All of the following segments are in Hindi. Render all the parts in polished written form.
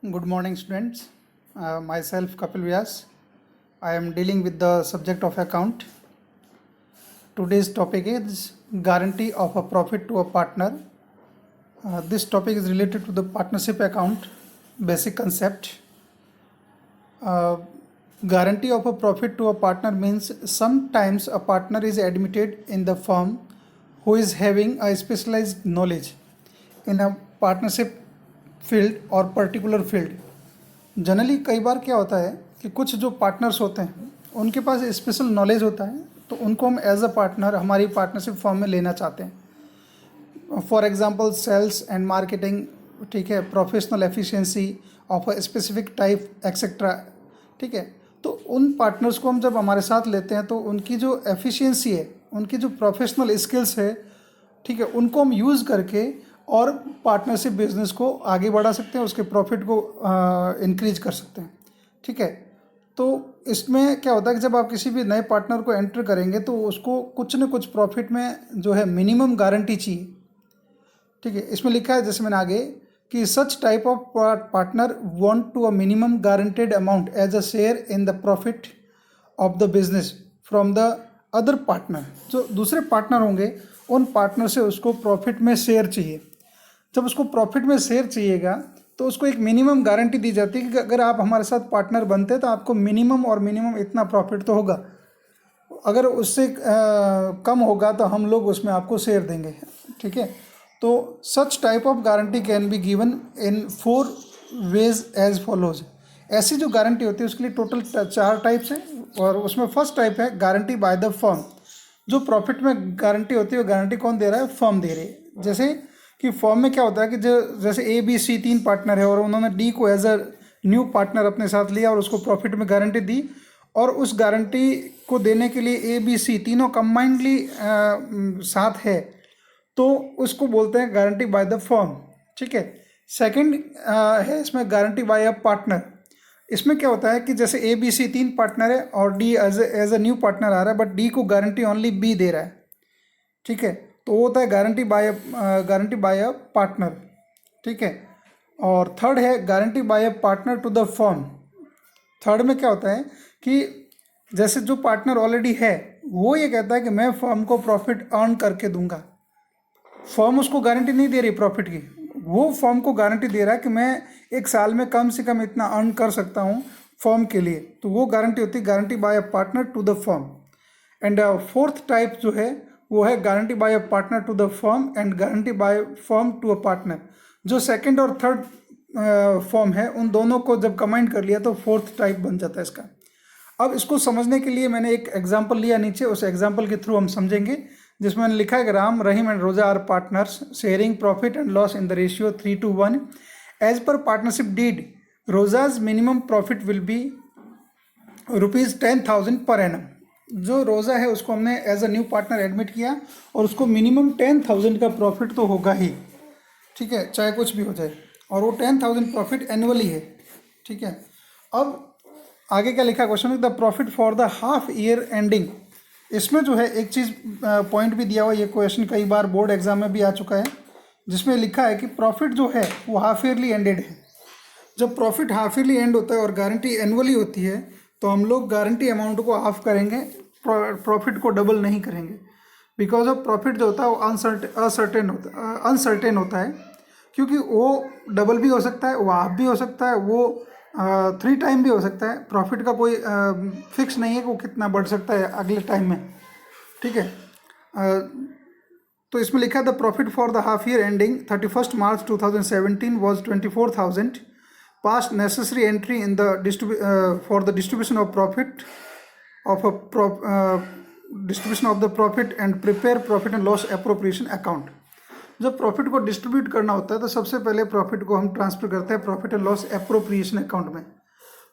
Good morning, students. Myself Kapil Vyas. I am dealing with the subject of account. Today's topic is guarantee of a profit to a partner. This topic is related to the partnership account basic concept. Guarantee of a profit to a partner means sometimes a partner is admitted in the firm who is having a specialized knowledge in a partnership field और पर्टिकुलर फील्ड। जनरली कई बार क्या होता है कि कुछ जो पार्टनर्स होते हैं उनके पास स्पेशल नॉलेज होता है, तो उनको हम एज अ पार्टनर हमारी पार्टनरशिप फॉर्म में लेना चाहते हैं। For example sales and marketing, ठीक है, professional efficiency of a specific type etcetera, ठीक है। तो उन पार्टनर्स को हम जब हमारे साथ लेते हैं तो उनकी जो एफिशिएंसी है, उनकी जो प्रोफेशनल स्किल्स है, ठीक है, उनको हम यूज़ करके और पार्टनरशिप बिजनेस को आगे बढ़ा सकते हैं, उसके प्रॉफिट को इंक्रीज कर सकते हैं, ठीक है। तो इसमें क्या होता है कि जब आप किसी भी नए पार्टनर को एंटर करेंगे तो उसको कुछ न कुछ प्रॉफिट में जो है मिनिमम गारंटी चाहिए, ठीक है। इसमें लिखा है जैसे मैंने आगे कि such type of partner want to a minimum guaranteed amount as a share in the profit of the business from the other partner. जो दूसरे पार्टनर होंगे उन पार्टनर से उसको प्रॉफिट में शेयर चाहिए। जब उसको प्रॉफिट में शेयर चाहिएगा तो उसको एक मिनिमम गारंटी दी जाती है कि अगर आप हमारे साथ पार्टनर बनते हैं तो आपको मिनिमम और मिनिमम इतना प्रॉफिट तो होगा, अगर उससे कम होगा तो हम लोग उसमें आपको शेयर देंगे, ठीक है। तो such type of guarantee can be given in 4 ways as follows. ऐसी जो गारंटी होती है उसके लिए टोटल 4 टाइप्स हैं, और उसमें फर्स्ट टाइप है गारंटी बाय द फर्म। जो प्रॉफिट में गारंटी होती है वो गारंटी कौन दे रहा है? फर्म दे रही है। जैसे कि फॉर्म में क्या होता है कि जो जैसे ABC 3 पार्टनर है और उन्होंने D को एज अ न्यू पार्टनर अपने साथ लिया और उसको प्रॉफिट में गारंटी दी, और उस गारंटी को देने के लिए ABC तीनों कंबाइंडली साथ है, तो उसको बोलते हैं गारंटी बाय द फर्म, ठीक है। सेकंड है इसमें गारंटी बाय अ पार्टनर। इसमें क्या होता है कि जैसे ABC 3 पार्टनर है और D as a new partner आ रहा है, बट D को गारंटी ओनली B दे रहा है, ठीक है। तो वो होता है गारंटी बाय अ पार्टनर, ठीक है। और थर्ड है guarantee by a partner to the firm. Third में क्या होता है कि जैसे जो पार्टनर ऑलरेडी है वो ये कहता है कि मैं फर्म को प्रॉफिट अर्न करके दूंगा। फर्म उसको गारंटी नहीं दे रही प्रॉफिट की, वो फर्म को गारंटी दे रहा है कि मैं एक साल में कम से कम इतना अर्न कर सकता हूँ फर्म के लिए। तो वो गारंटी होती है guarantee by a partner to the firm. And fourth type जो है वो है guarantee by a partner to the firm and guarantee by firm to a partner. जो सेकंड और थर्ड फॉर्म है उन दोनों को जब कंबाइन कर लिया तो फोर्थ टाइप बन जाता है इसका। अब इसको समझने के लिए मैंने एक एग्जांपल लिया नीचे, उस एग्जांपल के थ्रू हम समझेंगे, जिसमें मैंने लिखा है कि Ram, Rahim and Roja are partners sharing profit and loss in the ratio 3:1। As per partnership deed, Roja's minimum profit will be ₹10,000 per annum. जो रोज़ा है उसको हमने as a new partner admit किया और उसको मिनिमम 10,000 का प्रॉफिट तो होगा ही, ठीक है, चाहे कुछ भी हो जाए, और वो 10,000 प्रॉफिट एनुअली है, ठीक है। अब आगे क्या लिखा question, the profit for the half year ending. इसमें जो है एक चीज़ पॉइंट भी दिया हुआ, ये क्वेश्चन कई बार बोर्ड एग्जाम में भी आ चुका है, जिसमें लिखा है कि प्रॉफिट जो है वो हाफ ईयरली एंडेड है। जब प्रॉफिट हाफ ईयरली एंड होता है और गारंटी एनुअली होती है तो हम लोग गारंटी अमाउंट को हाफ करेंगे, प्रॉफिट को डबल नहीं करेंगे, बिकॉज ऑफ प्रॉफिट जो होता है वो अनसर्टेन होता है, क्योंकि वो डबल भी हो सकता है, वो हाफ भी हो सकता है, वो 3 टाइम भी हो सकता है। प्रॉफिट का कोई फिक्स नहीं है कि वो कितना बढ़ सकता है अगले टाइम में, ठीक है। तो इसमें लिखा है the profit for the half year ending 31 March 2017 was 24,000। Past necessary entry in the for the distribution of profit distribution of the profit and prepare profit and loss appropriation account। जब प्रॉफिट को डिस्ट्रीब्यूट करना होता है तो सबसे पहले प्रॉफिट को हम ट्रांसफर करते हैं profit and loss appropriation account में।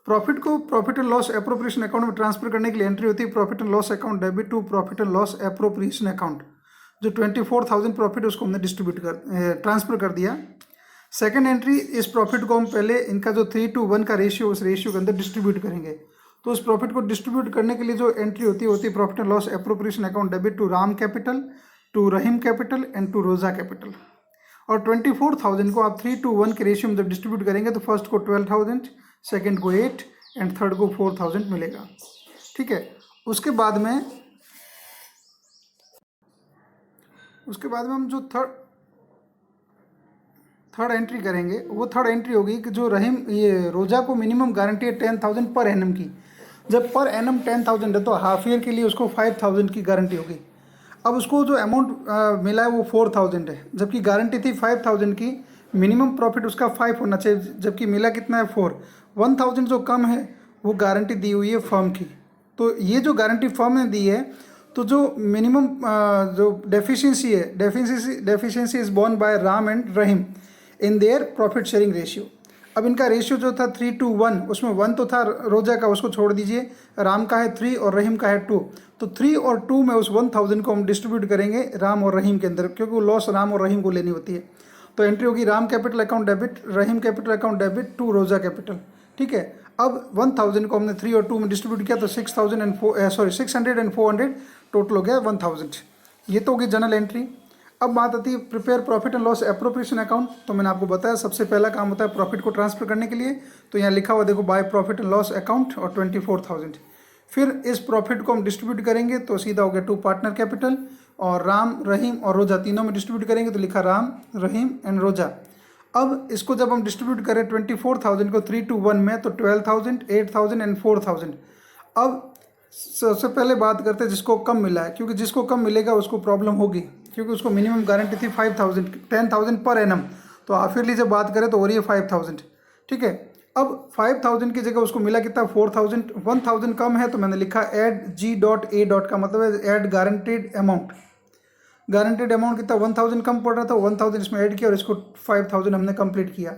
प्रॉफिट को profit and loss appropriation account में ट्रांसफर करने के लिए एंट्री होती है profit and loss account debit to profit and loss appropriation account. जो 24,000 प्रॉफिट उसको हमने ट्रांसफर कर दिया। सेकेंड एंट्री, इस प्रॉफिट को हम पहले इनका जो 3:1 का रेशियो, उस रेशियो के अंदर डिस्ट्रीब्यूट करेंगे। तो उस प्रॉफिट को डिस्ट्रीब्यूट करने के लिए जो एंट्री होती है profit and loss appropriation account debit to Ram capital, to Rahim capital and to Roja capital. और 24,000 को आप 3:1 के रेशियो में जब डिस्ट्रीब्यूट करेंगे तो फर्स्ट को 12,000, सेकेंड को 8 एंड थर्ड को 4,000 मिलेगा। ठीक है, उसके बाद में हम जो थर्ड एंट्री करेंगे, वो थर्ड एंट्री होगी कि जो रहीम ये रोजा को मिनिमम गारंटी है 10,000 पर एनम की। जब पर एनम 10,000 है तो हाफ ईयर के लिए उसको 5,000 की गारंटी होगी। अब उसको जो अमाउंट मिला है वो 4,000 है, जबकि गारंटी थी 5,000 की। मिनिमम प्रॉफिट उसका 5 होना चाहिए, जबकि मिला कितना है 4। 1,000 जो कम है वो गारंटी दी हुई है फर्म की। तो ये जो गारंटी फर्म ने दी है, तो जो मिनिमम जो डेफिशिएंसी है, deficiency is borne by Ram and Rahim in their profit sharing ratio. अब इनका रेशियो जो था 3:1, उसमें 1 तो था रोजा का, उसको छोड़ दीजिए। राम का है 3 और रहीम का है 2, तो 3 और 2 में उस 1,000 को हम डिस्ट्रीब्यूट करेंगे राम और रहीम के अंदर, क्योंकि वो लॉस राम और रहीम को लेनी होती है। तो एंट्री होगी Ram capital account debit, Rahim capital account debit to Roja capital. ठीक है, अब 1,000 को हमने 3 और 2 में डिस्ट्रीब्यूट किया तो 600 एंड 400 टोटल हो गया 1,000। ये तो होगी जनरल एंट्री। अब बात आती है prepare profit and loss appropriation account. तो मैंने आपको बताया सबसे पहला काम होता है प्रॉफिट को ट्रांसफर करने के लिए। तो यहाँ लिखा हुआ देखो by profit and loss account और 24,000। फिर इस प्रॉफिट को हम डिस्ट्रीब्यूट करेंगे तो सीधा हो गया टू पार्टनर कैपिटल, और राम रहीम और रोजा तीनों में डिस्ट्रीब्यूट करेंगे तो लिखा राम रहीम एंड रोजा। अब इसको जब हम डिस्ट्रीब्यूट करें 24,000 को 3:1 में तो 12,000, 8,000 एंड 4,000। अब सबसे पहले बात करते हैं जिसको कम मिला है, क्योंकि जिसको कम मिलेगा उसको प्रॉब्लम होगी, क्योंकि उसको मिनिमम गारंटी थी 5,000, 10,000 पर एनम। तो हाफ ईयरली जब बात करें तो हो रही है 5,000। ठीक है, अब 5,000 की जगह उसको मिला कितना 4,000। 1,000 कम है तो मैंने लिखा ऐड G.A. का मतलब है add guaranteed amount. Guaranteed amount कितना 1,000 कम पड़ रहा था, 1,000 इसमें ऐड किया और इसको 5,000 हमने कंप्लीट किया।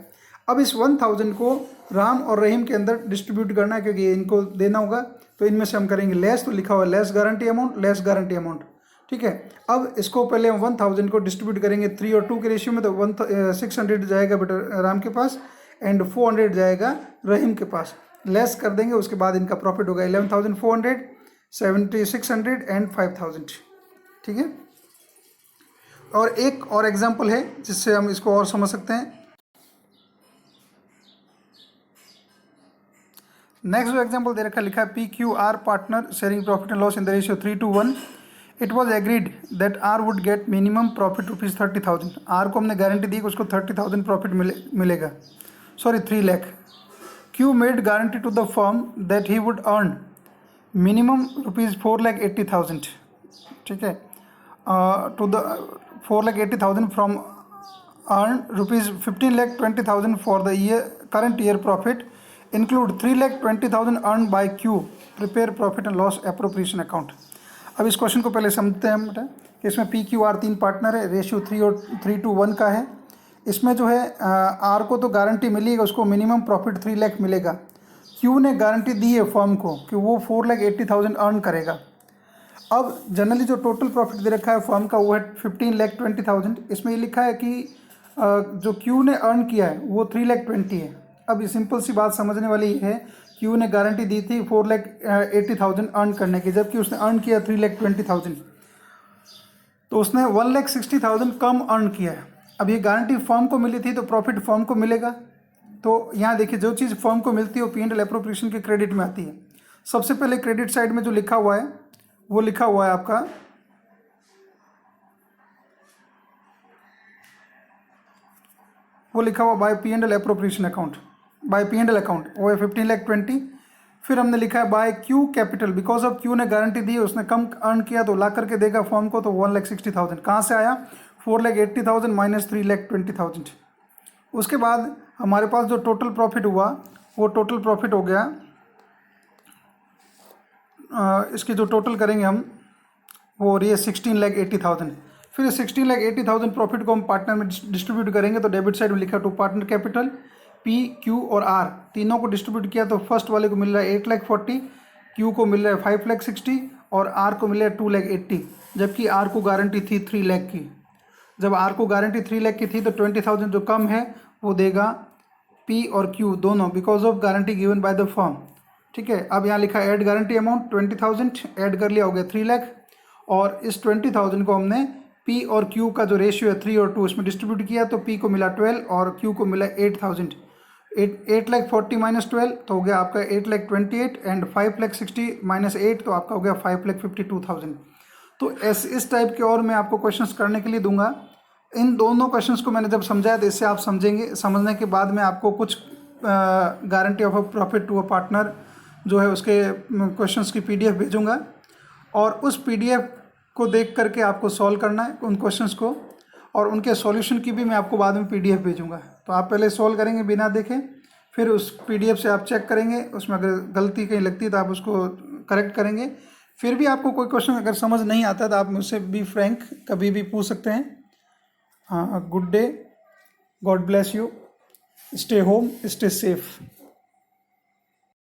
अब इस 1,000 को राम और रहीम के अंदर डिस्ट्रीब्यूट करना है, क्योंकि इनको देना होगा। तो इनमें से हम करेंगे लेस, तो लिखा हुआ less guarantee amount, less guarantee amount. ठीक है, अब इसको पहले हम 1,000 को डिस्ट्रीब्यूट करेंगे 3 और 2 के रेशियो में, तो 600 जाएगा बेटा राम के पास एंड 400 जाएगा रहीम के पास। लेस कर देंगे, उसके बाद इनका प्रॉफिट होगा 11,400, 7,600 एंड 5,000। ठीक है, और एक और एग्जाम्पल है जिससे हम इसको और समझ सकते हैं। नेक्स्ट जो एग्जाम्पल दे रखा लिखा है PQR partner sharing profit and loss in the ratio 3:1। It was agreed that R would get minimum profit ₹30,000। R को हमने गारंटी दी कि उसको 30,000 प्रॉफिट मिलेगा, sorry 3 lakh. Q made guarantee to the firm that he would earn minimum ₹4,80,000। ठीक है, to the 4,80,000 from earn ₹15,20,000 for the current year profit include 3,20,000 earn by Q prepare profit and loss appropriation account. अब इस क्वेश्चन को पहले समझते हैं हम बेटा कि इसमें PQR 3 पार्टनर है, रेशियो 3:1 का है। इसमें जो है आर को तो गारंटी मिली है, उसको मिनिमम प्रॉफिट 3 लाख मिलेगा। क्यू ने गारंटी दी है फर्म को कि वो 4,80,000 अर्न करेगा। अब जनरली जो टोटल प्रॉफिट दे रखा है फर्म का वो है 15,20,000। इसमें ये लिखा है कि जो क्यू ने अर्न किया है वो 3,20,000 है। अब ये सिंपल सी बात समझने वाली है, क्यू ने गारंटी दी थी 4,80,000 अर्न करने की, जबकि उसने अर्न किया 3,20,000, तो उसने 1,60,000 कम अर्न किया है। अब ये गारंटी फर्म को मिली थी तो प्रॉफिट फर्म को मिलेगा। तो यहाँ देखिए जो चीज़ फर्म को मिलती है वो P&L एप्रोप्रिएशन के क्रेडिट में आती है। सबसे पहले क्रेडिट साइड में जो लिखा हुआ है वो लिखा हुआ है आपका by P&L appropriation account, by P&L account, वो है 15,20,000। फिर हमने लिखा है by Q capital, because of Q ने गारंटी दी, उसने कम अर्न किया तो ला करके देगा फर्म को, तो 1,60,000 कहाँ से आया 4,80,000 माइनस 3,20,000। उसके बाद हमारे पास जो टोटल प्रॉफिट हुआ वो टोटल प्रॉफिट हो गया, इसकी जो टोटल करेंगे हम वो हो रही है 16,80,000। फिर 16,80,000 प्रॉफिट को हम पार्टनर में डिस्ट्रीब्यूट करेंगे तो डेबिट साइड में लिखा to partner capital, P, Q और R तीनों को डिस्ट्रीब्यूट किया तो फर्स्ट वाले को मिल रहा है 8,40,000, Q को मिल रहा है 5,60,000 और R को मिल रहा है 2,80,000, जबकि R को गारंटी थी 3 लाख की। जब R को गारंटी 3 लाख की थी तो 20,000 जो कम है वो देगा P और Q दोनों, because of guarantee given by the firm. ठीक है, अब यहाँ लिखा ऐड गारंटी अमाउंट 20,000 ऐड कर लिया, हो गया 3 लाख, और इस 20,000 को हमने P और Q का जो रेशियो है 3 और 2 उसमें डिस्ट्रीब्यूट किया तो P को मिला 12 और Q को मिला 8000। 8,40,000 माइनस 12 तो हो गया आपका 8,28,000 एंड 5,60,000 माइनस 8 तो आपका हो गया 5,52,000। तो इस टाइप के और मैं आपको क्वेश्चंस करने के लिए दूंगा। इन दोनों क्वेश्चंस को मैंने जब समझाया तो इससे आप समझेंगे, समझने के बाद में आपको कुछ guarantee of a profit to a partner जो है उसके क्वेश्चंस की PDF भेजूंगा और उस PDF को देख करके आपको सॉल्व करना है उन क्वेश्चंस को, और उनके सॉल्यूशन की भी मैं आपको बाद में PDF भेजूंगा। तो आप पहले सॉल्व करेंगे बिना देखे, फिर उस PDF से आप चेक करेंगे, उसमें अगर गलती कहीं लगती है तो आप उसको करेक्ट करेंगे। फिर भी आपको कोई क्वेश्चन अगर समझ नहीं आता तो आप मुझसे बी फ्रैंक कभी भी पूछ सकते हैं। हाँ, good day, God bless you, stay home, stay safe.